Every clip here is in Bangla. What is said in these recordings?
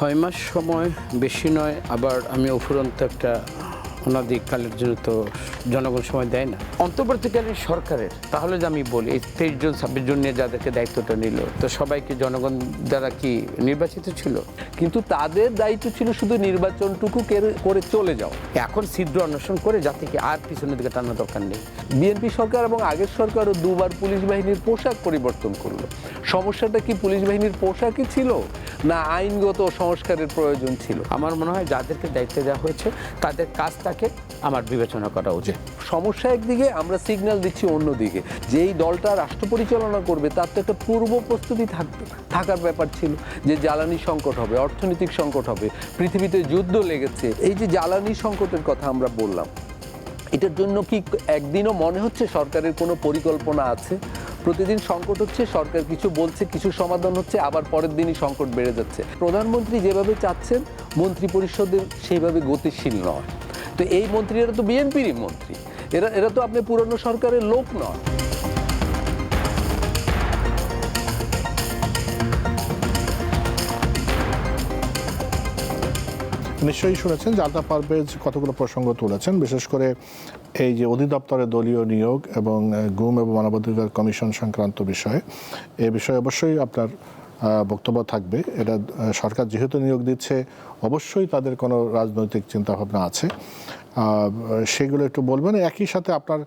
6 মাস সময় বেশি নয়, আবার আমি অফুরন্ত একটা অনাদিক কালের জন্য তো জনগণ সময় দেয় না। অন্তর্বর্তীকালীন সরকারের তাহলে যে আমি বলি এই 23 জন 26 জন নিয়ে যাদেরকে দায়িত্বটা নিল, তো সবাইকে জনগণ দ্বারা কি নির্বাচিত ছিল? কিন্তু তাদের দায়িত্ব ছিল শুধু নির্বাচনটুকু করে চলে যাও। এখন ছিদ্র অন্বেষণ করে যাতে কি আর পিছনের দিকে টানা দরকার নেই। বিএনপি সরকার এবং আগের সরকারও দুবার পুলিশ বাহিনীর পোশাক পরিবর্তন করলো। সমস্যাটা কি পুলিশ বাহিনীর পোশাকই ছিল, না আইনগত সংস্কারের প্রয়োজন ছিল? আমার মনে হয় যাদেরকে দায়িত্ব দেওয়া হয়েছে তাদের কাজটাকে আমার বিবেচনা করা উচিত। সমস্যা একদিকে, আমরা সিগন্যাল দিচ্ছি অন্যদিকে। যেই দলটা রাষ্ট্র পরিচালনা করবে তার তো একটা পূর্ব প্রস্তুতি থাকার ব্যাপার ছিল, যে জ্বালানি সংকট হবে, অর্থনৈতিক সংকট হবে, পৃথিবীতে যুদ্ধ লেগেছে। এই যে জ্বালানি সংকটের কথা আমরা বললাম, এটার জন্য কি একদিনও মনে হচ্ছে সরকারের কোনো পরিকল্পনা আছে? প্রতিদিন সংকট হচ্ছে, সরকার কিছু বলছে, কিছু সমাধান হচ্ছে, আবার পরের দিনই সংকট বেড়ে যাচ্ছে। প্রধানমন্ত্রী যেভাবে চাচ্ছেন মন্ত্রী পরিষদের সেইভাবে গতিশীল নয়। তো এই মন্ত্রীরা তো বিএনপিরই মন্ত্রী, এরা তো আপনি পুরনো সরকারের লোক নয়। নিশ্চয়ই শুনেছেন যে আলতাফ পারভেজ কতগুলো প্রসঙ্গ তুলেছেন, বিশেষ করে এই যে অধিদপ্তরে দলীয় নিয়োগ এবং গুম এবং মানবাধিকার কমিশন সংক্রান্ত বিষয়ে। এ বিষয়ে অবশ্যই আপনার বক্তব্য থাকবে। এটা সরকার যেহেতু নিয়োগ দিচ্ছে, অবশ্যই তাদের কোনো রাজনৈতিক চিন্তাভাবনা আছে, সেগুলো একটু বলবেন। একই সাথে আপনার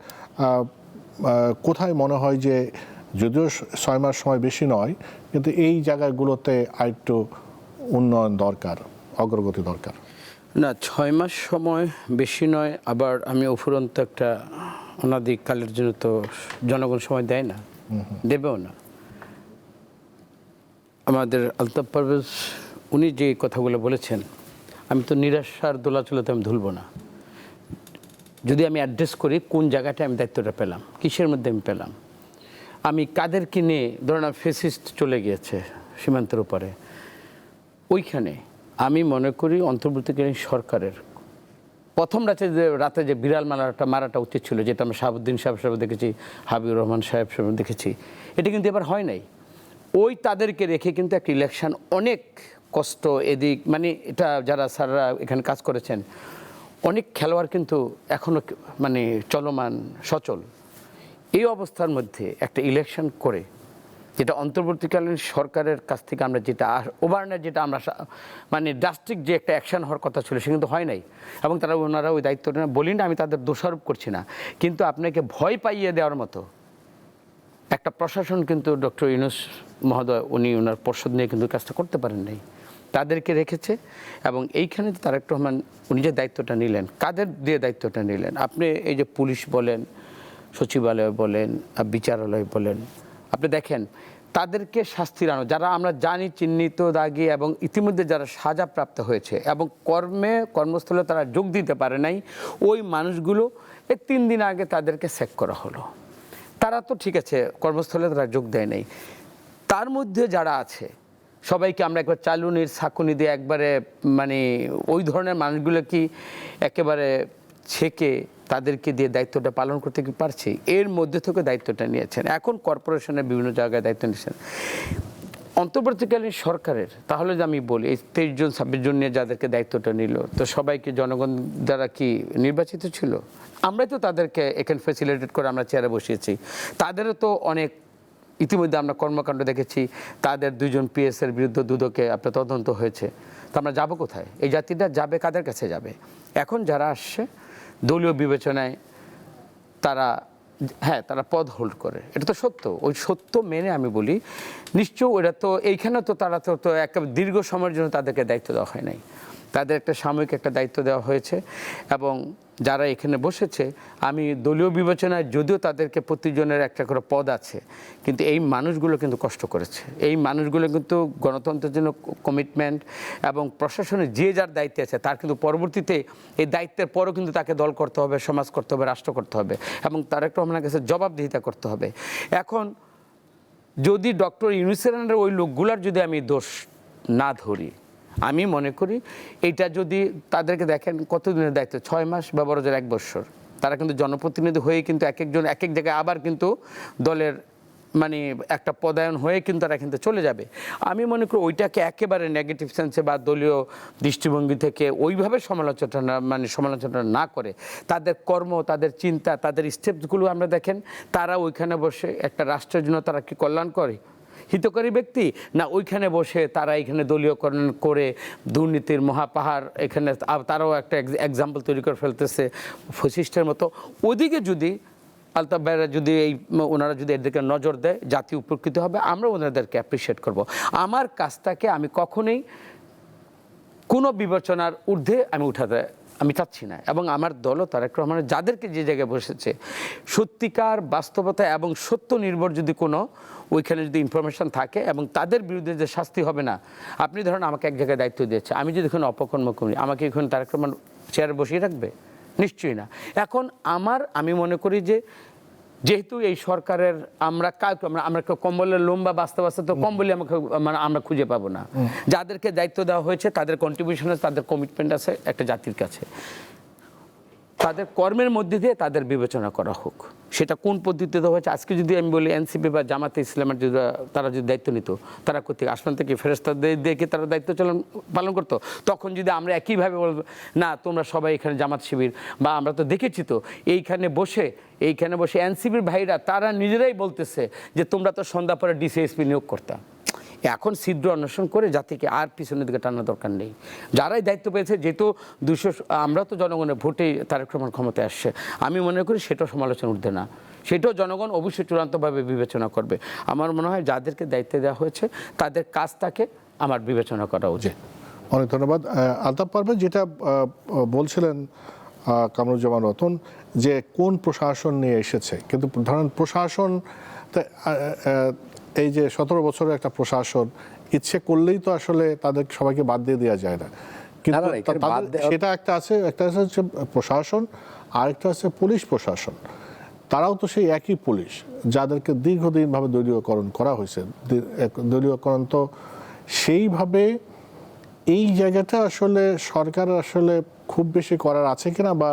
কোথায় মনে হয় যে যদিও 6 মাস সময় বেশি নয়, কিন্তু এই জায়গাগুলোতে আরেকটু উন্নয়ন দরকার, অগ্রগতি দরকার? না, 6 মাস সময় বেশি নয়, আবার আমি অফুরন্ত একটা অনাদিক কালের জন্য তো জনগণ সময় দেয় না, দেবেও না। আমাদের আলতাফ পারভেজ উনি যে কথাগুলো বলেছেন, আমি তো নিরাশার দোলাচলতে আমি ধুলব না। যদি আমি অ্যাড্রেস করি কোন জায়গাটায় আমি দায়িত্বটা পেলাম, কিসের মধ্যে আমি পেলাম, আমি কাদেরকে নিয়ে, ধরেন ফেসিস্ট চলে গিয়েছে সীমান্তের উপরে, ওইখানে আমি মনে করি অন্তর্বর্তীকালীন সরকারের প্রথম রাতে যে বিড়াল মারাটা উচিত ছিল, যেটা আমরা শাহাবুদ্দিন সাহেব দেখেছি, হাবিবুর রহমান সাহেব দেখেছি, এটা কিন্তু এবার হয় নাই। ওই তাদেরকে রেখে কিন্তু একটা ইলেকশন অনেক কষ্ট, এদিক মানে এটা যারা স্যাররা এখানে কাজ করেছেন, অনেক খেলোয়াড় কিন্তু এখনও মানে চলমান সচল। এই অবস্থার মধ্যে একটা ইলেকশন করে, যেটা অন্তর্বর্তীকালীন সরকারের কাছ থেকে আমরা যেটা ওভারনাইট যেটা আমরা মানে ড্রাস্টিক যে একটা অ্যাকশন হওয়ার কথা ছিল, সে কিন্তু হয় নাই। এবং ওনারা ওই দায়িত্বটা বলি না, আমি তাদের দোষারোপ করছি না, কিন্তু আপনাকে ভয় পাইয়ে দেওয়ার মতো একটা প্রশাসন কিন্তু ডক্টর ইউনূস মহোদয় উনি ওনার পর্ষদ নিয়ে কিন্তু কাজটা করতে পারেন নাই, তাদেরকে রেখেছে। এবং এইখানে তারেক রহমান উনি যে দায়িত্বটা নিলেন, কাদের দিয়ে দায়িত্বটা নিলেন, আপনি এই যে পুলিশ বলেন, সচিবালয় বলেন, বিচারালয় বলেন, আপনি দেখেন তাদেরকে শাস্তির আনো, যারা আমরা জানি চিহ্নিত দাগি এবং ইতিমধ্যে যারা সাজাপ্রাপ্ত হয়েছে এবং কর্মস্থলে তারা যোগ দিতে পারে নাই, ওই মানুষগুলো এই 3 দিন আগে তাদেরকে চেক করা হলো। তারা তো ঠিক আছে, কর্মস্থলে তারা যোগ দেয় নাই। তার মধ্যে যারা আছে সবাইকে আমরা একবার চালুনির ছাকুনি দিয়ে একবারে মানে ওই ধরনের মানুষগুলো কি একেবারে ছেকে তাদেরকে দিয়ে দায়িত্বটা পালন করতে কি পারছি? এর মধ্যে থেকে দায়িত্বটা নিয়েছেন, এখন কর্পোরেশনের বিভিন্ন জায়গায় দায়িত্ব নিয়েছেন। অন্তর্বর্তীকালীন সরকারের তাহলে যে আমি বলি এই 23 জন 26 জন নিয়ে যাদেরকে দায়িত্বটা নিল, তো সবাইকে জনগণ দ্বারা কি নির্বাচিত ছিল? আমরাই তো তাদেরকে এখানে ফ্যাসিলিটেট করে আমরা চেয়ারে বসিয়েছি। তাদেরও তো অনেক ইতিমধ্যে আমরা কর্মকাণ্ড দেখেছি, তাদের 2 জন পিএসের বিরুদ্ধে দুদকে আপনার তদন্ত হয়েছে। তো আমরা যাবো কোথায়? এই জাতিটা যাবে কাদের কাছে যাবে? এখন যারা আসছে দলীয় বিবেচনায় তারা, হ্যাঁ তারা পদ হোল্ড করে, এটা তো সত্য। ওই সত্য মেনে আমি বলি নিশ্চয় ওটা তো এইখানে তো তারা তো একটা দীর্ঘ সময়ের জন্য তাদেরকে দায়িত্ব দেওয়া হয় নাই, তাদের একটা সাময়িক একটা দায়িত্ব দেওয়া হয়েছে। এবং যারা এখানে বসেছে, আমি দলীয় বিবেচনায় যদিও তাদেরকে প্রতিজনের একটা করে পদ আছে, কিন্তু এই মানুষগুলো কিন্তু কষ্ট করেছে। এই মানুষগুলো কিন্তু গণতন্ত্রের জন্য কমিটমেন্ট এবং প্রশাসনের যে যার দায়িত্বে আছে তার কিন্তু পরবর্তীতে এই দায়িত্বের পরও কিন্তু তাকে দল করতে হবে, সমাজ করতে হবে, রাষ্ট্র করতে হবে এবং তারেক রহমানের কাছে জবাবদিহিতা করতে হবে। এখন যদি ডক্টর ইউনূসের ওই লোকগুলার যদি আমি দোষ না ধরি, আমি মনে করি এটা যদি তাদেরকে দেখেন কতদিনের দায়িত্ব, 6 মাস বা বড় জোর 1 বছর, তারা কিন্তু জনপ্রতিনিধি হয়ে কিন্তু এক একজন এক এক জায়গায় আবার কিন্তু দলের মানে একটা পদায়ন হয়ে কিন্তু তারা কিন্তু চলে যাবে। আমি মনে করি ওইটাকে একেবারে নেগেটিভ সেন্সে বা দলীয় দৃষ্টিভঙ্গি থেকে ওইভাবে সমালোচনা না করে তাদের কর্ম, তাদের চিন্তা, তাদের স্টেপসগুলো আমরা দেখেন, তারা ওইখানে বসে একটা রাষ্ট্রের জন্য তারা কি কল্যাণ করে, হিতকারী ব্যক্তি, না ওইখানে বসে তারা এখানে দলীয়করণ করে দুর্নীতির মহাপাহাড় এখানে তারাও একটা এক্সাম্পল তৈরি করে ফেলতেছে ফ্যাসিস্টের মতো। ওদিকে যদি আলতাফ ভাইরা যদি ওনারা যদি এদেরকে নজর দেয়, জাতি উপকৃত হবে, আমরা ওনাদেরকে অ্যাপ্রিসিয়েট করব। আমার কাজটাকে আমি কখনোই কোনো বিবেচনার ঊর্ধ্বে উঠাতে আমি চাচ্ছি না, এবং আমার দলও তারেক রহমানের যাদেরকে যে জায়গায় বসেছে সত্যিকার বাস্তবতা এবং সত্য নির্ভর যদি কোনো ওইখানে যদি ইনফরমেশন থাকে এবং তাদের বিরুদ্ধে যে শাস্তি হবে না। আপনি ধরেন আমাকে এক জায়গায় দায়িত্ব দিয়েছে, আমি যদি এখানে অপকর্ম করি, আমাকে এখানে তারেক রহমান চেয়ারে বসিয়ে রাখবে? নিশ্চয়ই না। এখন আমি মনে করি যে যেহেতু এই সরকারের আমরা কম্বলের লম্বা বাঁচতে বাঁচতে তো কম্বলই আমরা খুঁজে পাবো না। যাদেরকে দায়িত্ব দেওয়া হয়েছে তাদের কন্ট্রিবিউশন আছে, তাদের কমিটমেন্ট আছে একটা জাতির কাছে, তাদের কর্মের মধ্যে দিয়ে তাদের বিবেচনা করা হোক, সেটা কোন পদ্ধতিতে হয়েছে। আজকে যদি আমি বলি এনসিপি বা জামাতে ইসলামের যদি তারা যদি দায়িত্ব নিত, তারা কোথায় আসমান থেকে ফেরেশতা দিয়ে তারা দায়িত্ব পালন করতো, তখন যদি আমরা একইভাবে বলবো না তোমরা সবাই এখানে জামাত শিবির, বা আমরা তো দেখেছি তো এইখানে বসে এনসিপির ভাইরা তারা নিজেরাই বলতেছে যে তোমরা তো সন্ধ্যা পরে ডিসিএসপি নিয়োগ করতা। এখন ছিদ্র অন্বেষণ করে জাতিকে আর পিছনের দিকে টানার দরকার নেই। যারাই দায়িত্ব পেয়েছে, যেহেতু আমরা তো জনগণের ভোটেই তারেক রহমান ক্ষমতায় আসছে, আমি মনে করি সেটাও সমালোচনা উঠবে না, সেটাও জনগণ অবশ্যই চূড়ান্তভাবে বিবেচনা করবে। আমার মনে হয় যাদেরকে দায়িত্ব দেওয়া হয়েছে তাদের কাজটাকে আমার বিবেচনা করা উচিত। অনেক ধন্যবাদ। আলতাফ পারভেজ, যেটা বলছিলেন কামরুজ্জামান রতন, যে কোন প্রশাসন নিয়ে এসেছে, কিন্তু ধরেন প্রশাসন এই যে 17 বছরের একটা প্রশাসন, ইচ্ছে করলেই তো আসলে তাদের সবাইকে বাদ দিয়ে দেওয়া যায় না, কিন্তু সেটা একটা আছে হচ্ছে প্রশাসন, আরেকটা আছে পুলিশ প্রশাসন। তারাও তো সেই একই পুলিশ যাদেরকে দীর্ঘদিনভাবে দলীয়করণ করা হয়েছে। দলীয়করণ তো সেইভাবে এই জায়গাটা আসলে সরকার আসলে খুব বেশি করার আছে কিনা, বা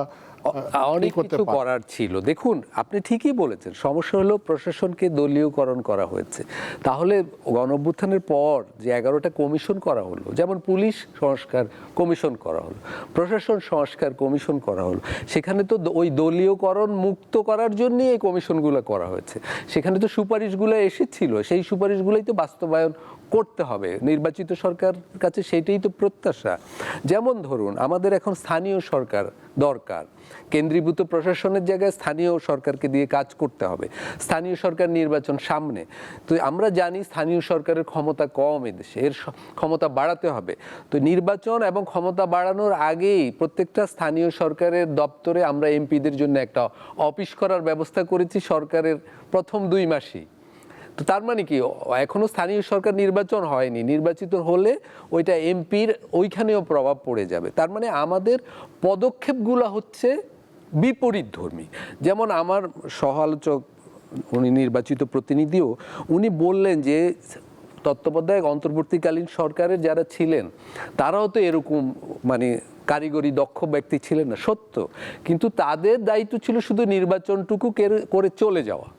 অনেক কিছু করার ছিল। দেখুন, আপনি ঠিকই বলেছেন, সমস্যা হলো প্রশাসনকে দলীয়করণ করা হয়েছে। তাহলে গণঅভ্যুত্থানের পর যে 11টা কমিশন করা হলো, যেমন পুলিশ সংস্কার কমিশন করা হলো, প্রশাসন সংস্কার কমিশন করা হলো, সেখানে তো ওই দলীয়করণ মুক্ত করার জন্যই এই কমিশনগুলো করা হয়েছে। সেখানে তো সুপারিশগুলো এসেছিল, সেই সুপারিশগুলোই তো বাস্তবায়ন করতে হবে। নির্বাচিত সরকার কাছে সেটাই তো প্রত্যাশা। যেমন ধরুন, আমাদের এখন স্থানীয় সরকার দরকার, কেন্দ্রীভূত প্রশাসনের জায়গায় স্থানীয় সরকারকে দিয়ে কাজ করতে হবে। স্থানীয় সরকার নির্বাচন সামনে, তো আমরা জানি স্থানীয় সরকারের ক্ষমতা কম এদেশে, এর ক্ষমতা বাড়াতে হবে। তো নির্বাচন এবং ক্ষমতা বাড়ানোর আগেই প্রত্যেকটা স্থানীয় সরকারের দপ্তরে আমরা এমপিদের জন্য একটা অফিস করার ব্যবস্থা করেছি সরকারের প্রথম 2 মাসেই। তো তার মানে কি, এখনো স্থানীয় সরকার নির্বাচন হয়নি, নির্বাচিত হলে ওইটা এমপির ওইখানেও প্রভাব পড়ে যাবে। তার মানে আমাদের পদক্ষেপগুলো হচ্ছে বিপরীতধর্মী। যেমন আমার সহ আলোচক, উনি নির্বাচিত প্রতিনিধিও, উনি বললেন যে তত্ত্বাবধায়ক অন্তর্বর্তীকালীন সরকারের যারা ছিলেন তারাও তো এরকম কারিগরি দক্ষ ব্যক্তি ছিলেন না, সত্য, কিন্তু তাদের দায়িত্ব ছিল শুধু নির্বাচনটুকু করে চলে যাওয়া।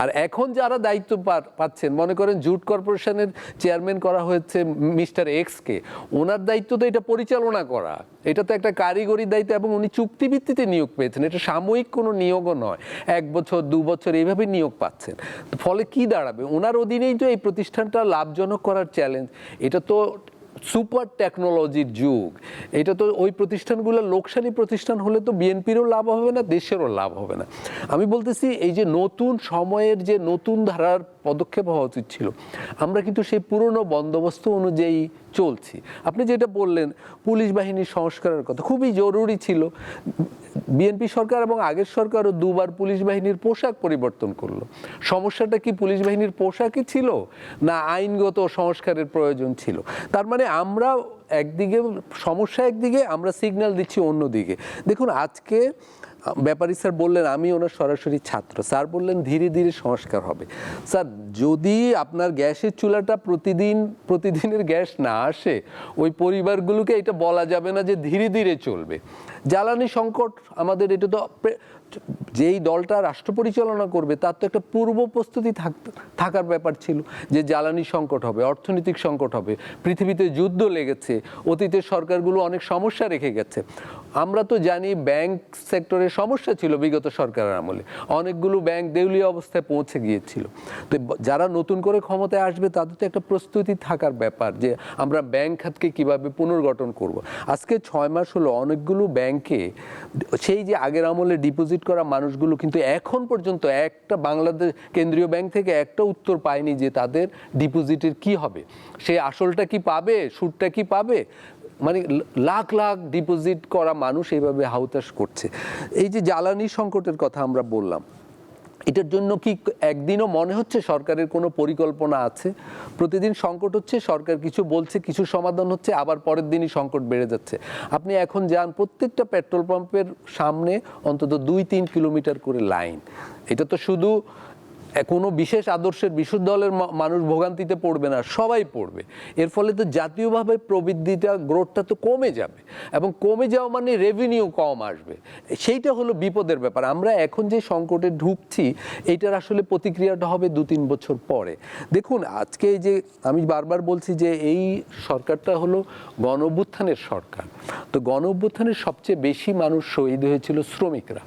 আর এখন যারা দায়িত্ব পাচ্ছেন, মনে করেন জুট কর্পোরেশনের চেয়ারম্যান করা হয়েছে মিস্টার এক্সকে, ওনার দায়িত্ব তো এটা পরিচালনা করা, এটা তো একটা কারিগরি দায়িত্ব, এবং উনি চুক্তিভিত্তিতে নিয়োগ পেয়েছেন, এটা সাময়িক কোনো নিয়োগও নয়, 1 বছর 2 বছর এইভাবে নিয়োগ পাচ্ছেন। ফলে কি দাঁড়াবে, ওনার অধীনেই তো এই প্রতিষ্ঠানটা লাভজনক করার চ্যালেঞ্জ। এটা তো সুপার টেকনোলজির যুগ, এটা তো ওই প্রতিষ্ঠানগুলো লোকসানি প্রতিষ্ঠান হলে তো বিএনপিরও লাভ হবে না, দেশেরও লাভ হবে না। আমি বলতেছি, এই যে নতুন সময়ের যে নতুন ধারার পদক্ষেপ হওয়া উচিত ছিল, আমরা কিন্তু সেই পুরনো বন্দোবস্ত অনুযায়ী চলছি। আপনি যেটা বললেন পুলিশ বাহিনীর সংস্কারের কথা, খুবই জরুরি ছিল। বিএনপি সরকার এবং আগের সরকারও 2 বার পুলিশ বাহিনীর পোশাক পরিবর্তন করলো। সমস্যাটা কি পুলিশ বাহিনীর পোশাকই ছিল, না আইনগত সংস্কারের প্রয়োজন ছিল? তার মানে আমরা একদিকে সমস্যা, একদিকে আমরা সিগন্যাল দিচ্ছি অন্যদিকে। দেখুন, আজকে ব্যাপারী স্যার বললেন, আমি ওনার সরাসরি ছাত্র, স্যার বললেন ধীরে ধীরে সংস্কার হবে। স্যার যদি আপনার গ্যাসের চুলাটা প্রতিদিনের গ্যাস না আসে, ওই পরিবারগুলোকে এটা বলা যাবে না যে ধীরে ধীরে চলবে। জ্বালানি সংকট আমাদের, এটা তো যেই দলটা রাষ্ট্র পরিচালনা করবে তার তো একটা পূর্ব প্রস্তুতি থাকার ব্যাপার ছিল যে জ্বালানি সংকট হবে, অর্থনৈতিক সংকট হবে, পৃথিবীতে যুদ্ধ লেগেছে, অতীতের সরকারগুলো অনেক সমস্যা রেখে গেছে। আমরা তো জানি ব্যাংক সেক্টরের সমস্যা ছিল বিগত সরকারের আমলে, অনেকগুলো ব্যাংক দেউলিয়া অবস্থায় পৌঁছে গিয়েছিল। তো যারা নতুন করে ক্ষমতায় আসবে তাদের তো একটা প্রস্তুতি থাকার ব্যাপার যে আমরা ব্যাংক খাতকে কিভাবে পুনর্গঠন করব। আজকে 6 মাস হলো অনেকগুলো ব্যাংকে সেই যে আগের আমলে ডিপোজিট করা মানুষগুলো কিন্তু এখন পর্যন্ত একটা বাংলাদেশ কেন্দ্রীয় ব্যাংক থেকে একটা উত্তর পায়নি যে তাদের ডিপোজিটের কি হবে, সে আসলটা কি পাবে, সুদটা কি পাবে। মানে লাখ লাখ ডিপোজিট করা মানুষ এইভাবে হাউতাশ করছে। এই যে জ্বালানি সংকটের কথা আমরা বললাম, এটার জন্য কি একদিনও মনে হচ্ছে সরকারের কোনো পরিকল্পনা আছে? প্রতিদিন সংকট হচ্ছে, সরকার কিছু বলছে, কিছু সমাধান হচ্ছে, আবার পরের দিনই সংকট বেড়ে যাচ্ছে। আপনি এখন যান প্রত্যেকটা পেট্রোল পাম্পের সামনে অন্তত 2-3 কিলোমিটার করে লাইন। এটা তো শুধু কোনো বিশেষ আদর্শের বিশুদ্ধ দলের মানুষ ভোগান্তিতে পড়বে না, সবাই পড়বে। এর ফলে তো জাতীয়ভাবে প্রবৃদ্ধিটা, গ্রোথটা তো কমে যাবে, এবং কমে যাওয়া মানে রেভিনিউ কম আসবে। সেইটা হলো বিপদের ব্যাপার। আমরা এখন যে সংকটে ঢুকছি এইটার আসলে প্রতিক্রিয়াটা হবে 2-3 বছর পরে। দেখুন আজকে এই যে আমি বারবার বলছি যে এই সরকারটা হলো গণ-অভ্যুত্থানের সরকার। তো গণ-অভ্যুত্থানের সবচেয়ে বেশি মানুষ শহীদ হয়েছিল শ্রমিকরা।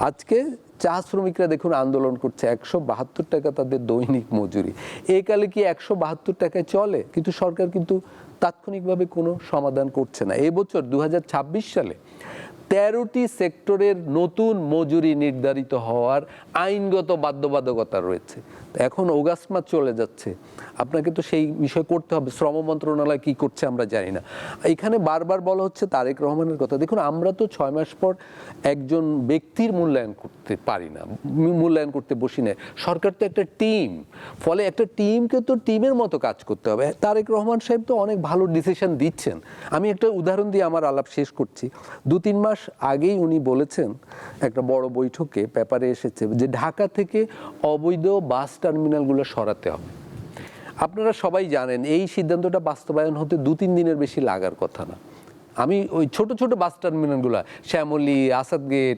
আজকে চা শ্রমিকরা দেখুন আন্দোলন করছে, 172 টাকা তাদের দৈনিক মজুরি। এই কালে কি 172 টাকায় চলে? কিন্তু সরকার কিন্তু তাৎক্ষণিকভাবে কোনো সমাধান করছে না। এবছর 2026 সালে 13টি সেক্টরের নতুন মজুরি নির্ধারিত হওয়ার আইনগত বাধ্যবাধকতা রয়েছে। এখন অগাস্ট মাস চলে যাচ্ছে, আপনাকে তো সেই বিষয় করতে হবে। শ্রম মন্ত্রণালয় কি করছে আমরা জানি না। এখানে বারবার বলা হচ্ছে তারেক রহমানের কথা। দেখুন আমরা তো 6 মাস পর একজন ব্যক্তির মূল্যায়ন করতে পারি না, মূল্যায়ন করতে বসি না। সরকার তো একটা টিম, ফলে একটা টিমকে তো টিমের মতো কাজ করতে হবে। তারেক রহমান সাহেব তো অনেক ভালো ডিসিশন দিচ্ছেন। আমি একটা উদাহরণ দিয়ে আমার আলাপ শেষ করছি। 2-3 মাস আগেই উনি বলেছেন একটা বড় বৈঠকে, পেপারে এসেছে যে ঢাকা থেকে অবৈধ বাস টার্মিনালগুলো সরাতে হবে। আপনারা সবাই জানেন এই সিদ্ধান্তটা বাস্তবায়ন হতে 2-3 দিনের বেশি লাগার কথা না। আমি ওই ছোট ছোট বাস টার্মিনালগুলো, শ্যামলী, আসাদ গেট,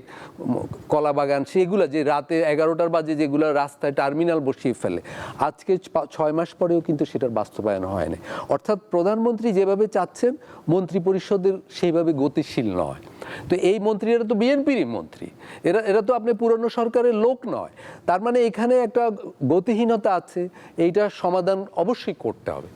কলাবাগান, সেগুলো যে রাতে 11টার বাজে যেগুলো রাস্তায় টার্মিনাল বসিয়ে ফেলে, আজকে 6 মাস পরেও কিন্তু সেটার বাস্তবায়ন হয়নি। অর্থাৎ প্রধানমন্ত্রী যেভাবে চাচ্ছেন মন্ত্রী পরিষদের সেইভাবে গতিশীল নয়। তো এই মন্ত্রীরা তো বিএনপিরই মন্ত্রী, এরা তো আপনি পুরনো সরকারের লোক নয়। তার মানে এখানে একটা গতিহীনতা আছে, এইটার সমাধান অবশ্যই করতে হবে।